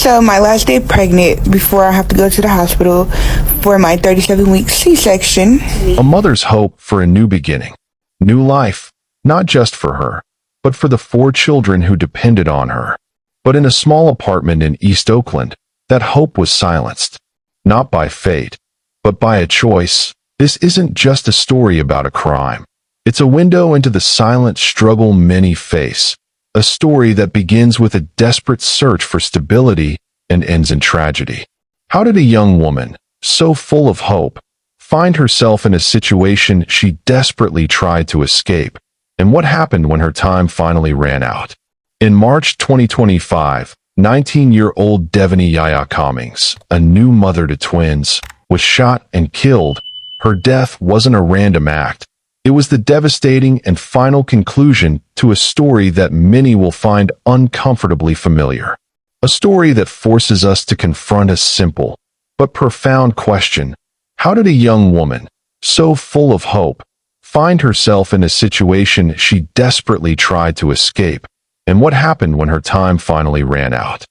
So my last day pregnant before I have to go to the hospital for my 37-week C-section. A mother's hope for a new beginning, new life, not just for her, but for the 4 children who depended on her. But in a small apartment in East Oakland, that hope was silenced. Not by fate, but by a choice. This isn't just a story about a crime. It's a window into the silent struggle many face. A story that begins with a desperate search for stability and ends in tragedy. How did a young woman, so full of hope, find herself in a situation she desperately tried to escape? And what happened when her time finally ran out? In March 2025, 19-year-old Devonye Yaya Commings, a new mother to twins, was shot and killed. Her death wasn't a random act. It was the devastating and final conclusion to a story that many will find uncomfortably familiar. A story that forces us to confront a simple but profound question. How did a young woman, so full of hope, find herself in a situation she desperately tried to escape? And what happened when her time finally ran out?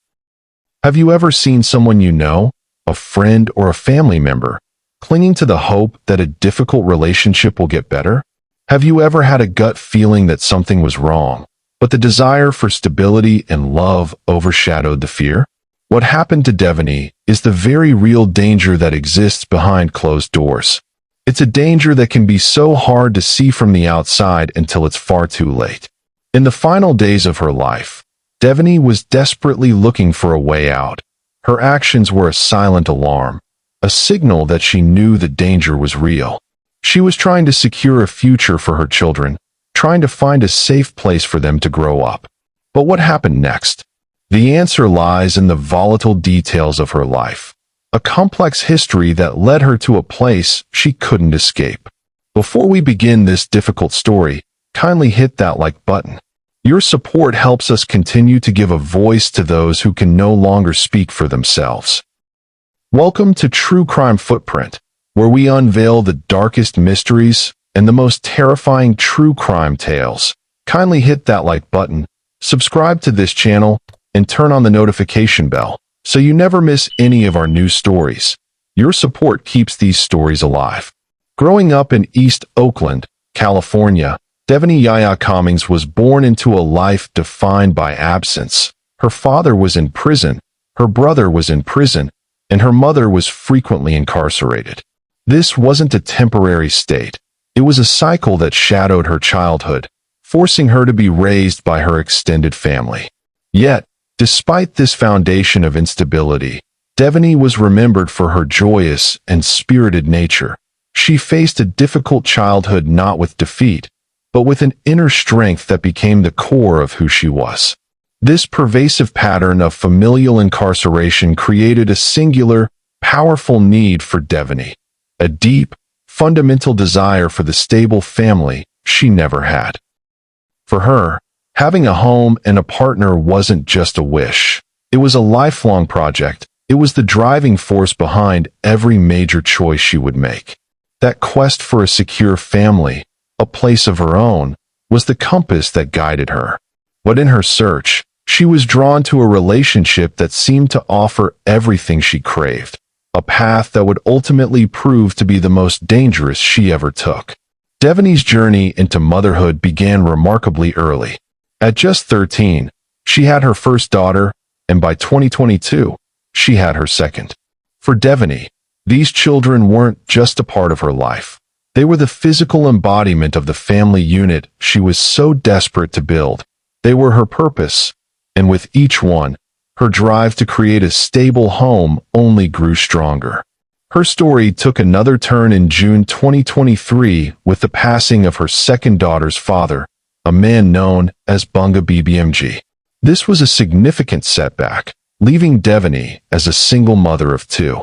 Have you ever seen someone you know, a friend or a family member, clinging to the hope that a difficult relationship will get better? Have you ever had a gut feeling that something was wrong, but the desire for stability and love overshadowed the fear? What happened to Devonye is the very real danger that exists behind closed doors. It's a danger that can be so hard to see from the outside until it's far too late. In the final days of her life, Devonye was desperately looking for a way out. Her actions were a silent alarm, a signal that she knew the danger was real. She was trying to secure a future for her children, trying to find a safe place for them to grow up. But what happened next? The answer lies in the volatile details of her life, a complex history that led her to a place she couldn't escape. Before we begin this difficult story, kindly hit that like button. Your support helps us continue to give a voice to those who can no longer speak for themselves. Welcome to True Crime Footprint, where we unveil the darkest mysteries and the most terrifying true crime tales. Kindly hit that like button, subscribe to this channel, and turn on the notification bell so you never miss any of our new stories. Your support keeps these stories alive. Growing up in East Oakland, California, Devonye Yaya Commings was born into a life defined by absence. Her father was in prison, her brother was in prison, and her mother was frequently incarcerated. This wasn't a temporary state. It was a cycle that shadowed her childhood, forcing her to be raised by her extended family. Yet, despite this foundation of instability, Devonye was remembered for her joyous and spirited nature. She faced a difficult childhood not with defeat, but with an inner strength that became the core of who she was. This pervasive pattern of familial incarceration created a singular, powerful need for Devonye, a deep, fundamental desire for the stable family she never had. For her, having a home and a partner wasn't just a wish. It was a lifelong project. It was the driving force behind every major choice she would make. That quest for a secure family, a place of her own, was the compass that guided her. But in her search, she was drawn to a relationship that seemed to offer everything she craved, a path that would ultimately prove to be the most dangerous she ever took. Devonye's journey into motherhood began remarkably early. At just 13, she had her first daughter, and by 2022, she had her second. For Devonye, these children weren't just a part of her life. They were the physical embodiment of the family unit she was so desperate to build. They were her purpose, and with each one, her drive to create a stable home only grew stronger. Her story took another turn in June 2023 with the passing of her second daughter's father, a man known as Bunga BBMG. This was a significant setback, leaving Devonye as a single mother of 2.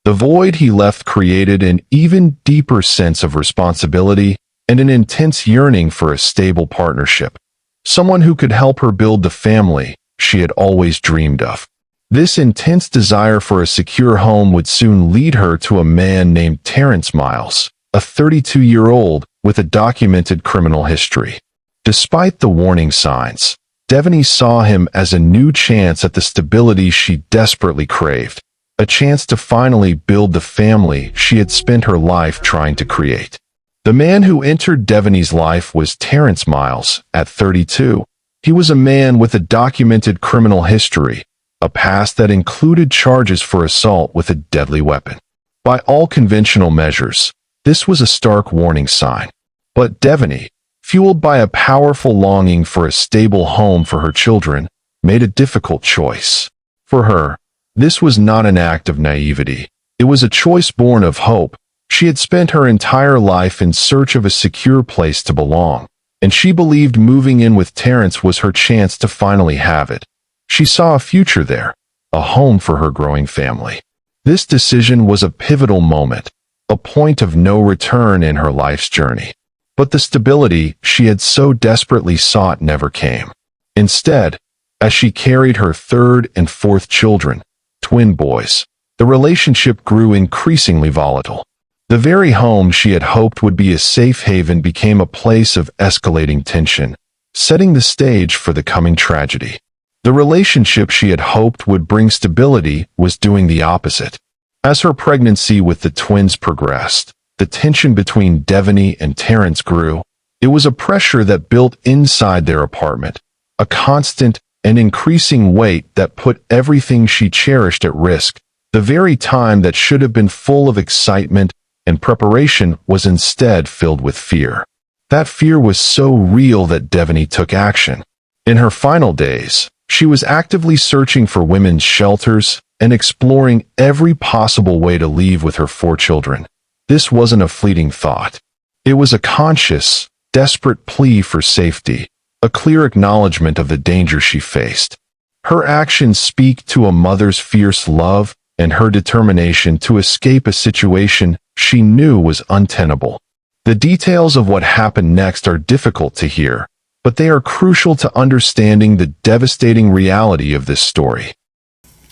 The void he left created an even deeper sense of responsibility and an intense yearning for a stable partnership, someone who could help her build the family she had always dreamed of. This intense desire for a secure home would soon lead her to a man named Terrence Miles, a 32-year-old with a documented criminal history. Despite the warning signs, Devonye saw him as a new chance at the stability she desperately craved, a chance to finally build the family she had spent her life trying to create. The man who entered Devonye's life was Terrence Miles, at 32. He was a man with a documented criminal history, a past that included charges for assault with a deadly weapon. By all conventional measures, this was a stark warning sign. But Devonye, fueled by a powerful longing for a stable home for her children, made a difficult choice. For her, this was not an act of naivety. It was a choice born of hope. She had spent her entire life in search of a secure place to belong, and she believed moving in with Terrence was her chance to finally have it. She saw a future there, a home for her growing family. This decision was a pivotal moment, a point of no return in her life's journey. But the stability she had so desperately sought never came. Instead, as she carried her third and fourth children, twin boys, the relationship grew increasingly volatile. The very home she had hoped would be a safe haven became a place of escalating tension, setting the stage for the coming tragedy. The relationship she had hoped would bring stability was doing the opposite. As her pregnancy with the twins progressed, the tension between Devonye and Terrence grew. It was a pressure that built inside their apartment, a constant and increasing weight that put everything she cherished at risk. The very time that should have been full of excitement and preparation was instead filled with fear. That fear was so real that Devonye took action. In her final days, she was actively searching for women's shelters and exploring every possible way to leave with her 4 children. This wasn't a fleeting thought. It was a conscious, desperate plea for safety, a clear acknowledgement of the danger she faced. Her actions speak to a mother's fierce love and her determination to escape a situation she knew was untenable. The details of what happened next are difficult to hear, but they are crucial to understanding the devastating reality of this story.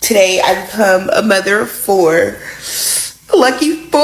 Today, I become a mother of 4. Lucky 4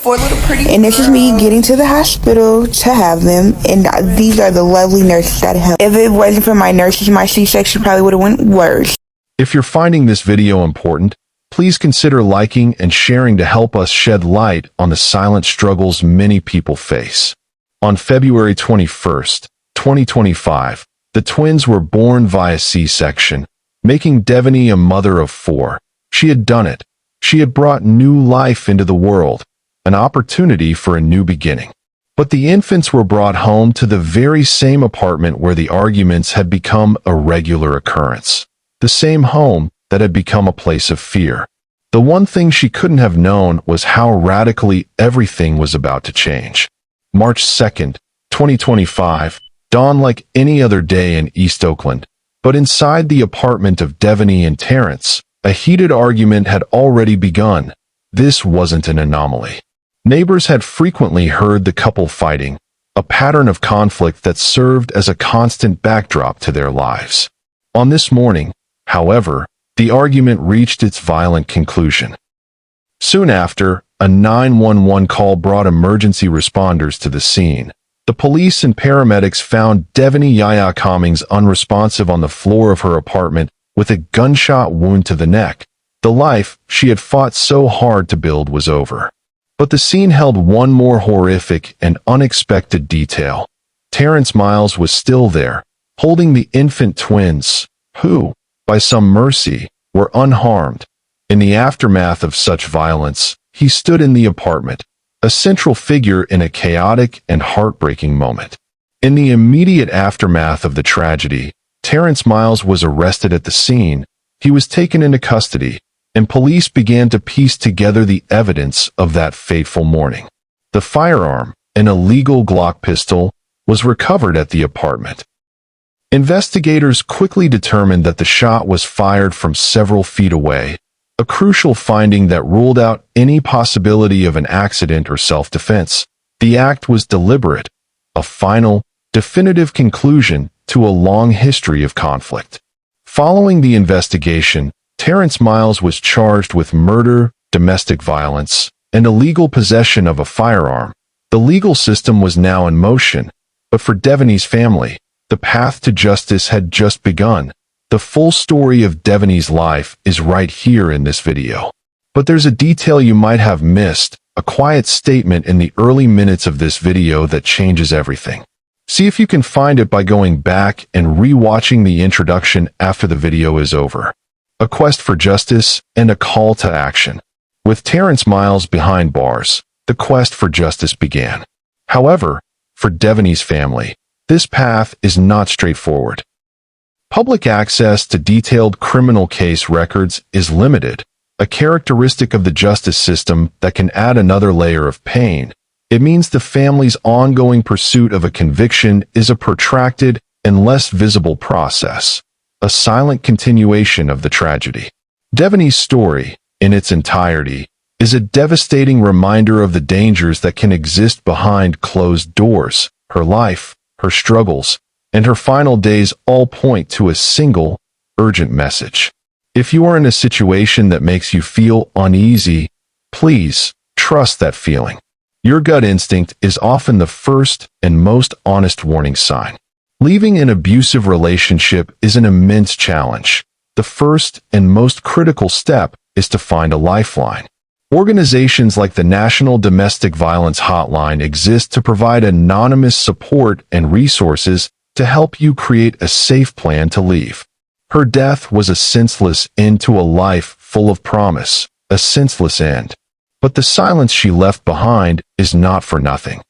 little pretty. And this is me getting to the hospital to have them. And these are the lovely nurses that help. If it wasn't for my nurses, my C-section probably would have went worse. If you're finding this video important, please consider liking and sharing to help us shed light on the silent struggles many people face. On February 21st, 2025, the twins were born via C-section, making Devonye a mother of 4. She had done it. She had brought new life into the world, an opportunity for a new beginning. But the infants were brought home to the very same apartment where the arguments had become a regular occurrence. The same home that had become a place of fear. The one thing she couldn't have known was how radically everything was about to change. March 2nd, 2025, dawned like any other day in East Oakland, but inside the apartment of Devonye and Terrence, a heated argument had already begun. This wasn't an anomaly. Neighbors had frequently heard the couple fighting, a pattern of conflict that served as a constant backdrop to their lives. On this morning, however, the argument reached its violent conclusion. Soon after, a 911 call brought emergency responders to the scene. The police and paramedics found Devonye Yaya Commings unresponsive on the floor of her apartment with a gunshot wound to the neck. The life she had fought so hard to build was over. But the scene held one more horrific and unexpected detail. Terrence Miles was still there, holding the infant twins, who, by some mercy, were unharmed. In the aftermath of such violence, he stood in the apartment, a central figure in a chaotic and heartbreaking moment. In the immediate aftermath of the tragedy, Terrence Miles was arrested at the scene. He was taken into custody, and police began to piece together the evidence of that fateful morning. The firearm, an illegal Glock pistol, was recovered at the apartment. Investigators quickly determined that the shot was fired from several feet away, a crucial finding that ruled out any possibility of an accident or self-defense. The act was deliberate, a final, definitive conclusion to a long history of conflict. Following the investigation, Terrence Miles was charged with murder, domestic violence, and illegal possession of a firearm. The legal system was now in motion, but for Devonye's family, The path to justice had just begun. The full story of Devonye's life is right here in this video. But there's a detail you might have missed, a quiet statement in the early minutes of this video that changes everything. See if you can find it by going back and re-watching the introduction after the video is over. A quest for justice and a call to action. With Terrence Miles behind bars, the quest for justice began. However, for Devonye's family, this path is not straightforward. Public access to detailed criminal case records is limited, a characteristic of the justice system that can add another layer of pain. It means the family's ongoing pursuit of a conviction is a protracted and less visible process, a silent continuation of the tragedy. Devonye's story, in its entirety, is a devastating reminder of the dangers that can exist behind closed doors. Her life, her struggles, and her final days all point to a single, urgent message. If you are in a situation that makes you feel uneasy, please trust that feeling. Your gut instinct is often the first and most honest warning sign. Leaving an abusive relationship is an immense challenge. The first and most critical step is to find a lifeline. Organizations like the National Domestic Violence Hotline exist to provide anonymous support and resources to help you create a safe plan to leave. Her death was a senseless end to a life full of promise, a senseless end. But the silence she left behind is not for nothing.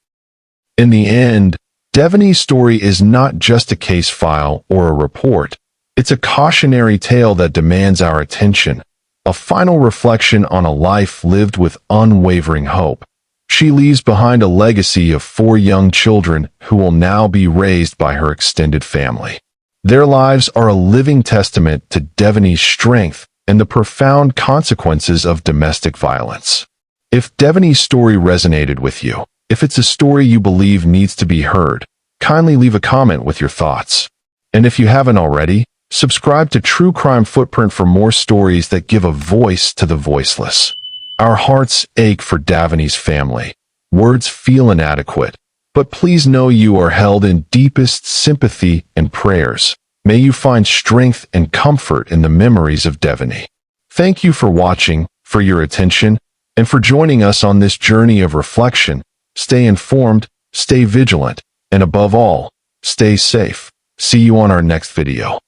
In the end, Devonye's story is not just a case file or a report. It's a cautionary tale that demands our attention, a final reflection on a life lived with unwavering hope. She leaves behind a legacy of 4 young children who will now be raised by her extended family. Their lives are a living testament to Devonye's strength and the profound consequences of domestic violence. If Devonye's story resonated with you, if it's a story you believe needs to be heard, kindly leave a comment with your thoughts. And if you haven't already, subscribe to True Crime Footprint for more stories that give a voice to the voiceless. Our hearts ache for Devonye's family. Words feel inadequate, but please know you are held in deepest sympathy and prayers. May you find strength and comfort in the memories of Devonye. Thank you for watching, for your attention, and for joining us on this journey of reflection. Stay informed, stay vigilant, and above all, stay safe. See you on our next video.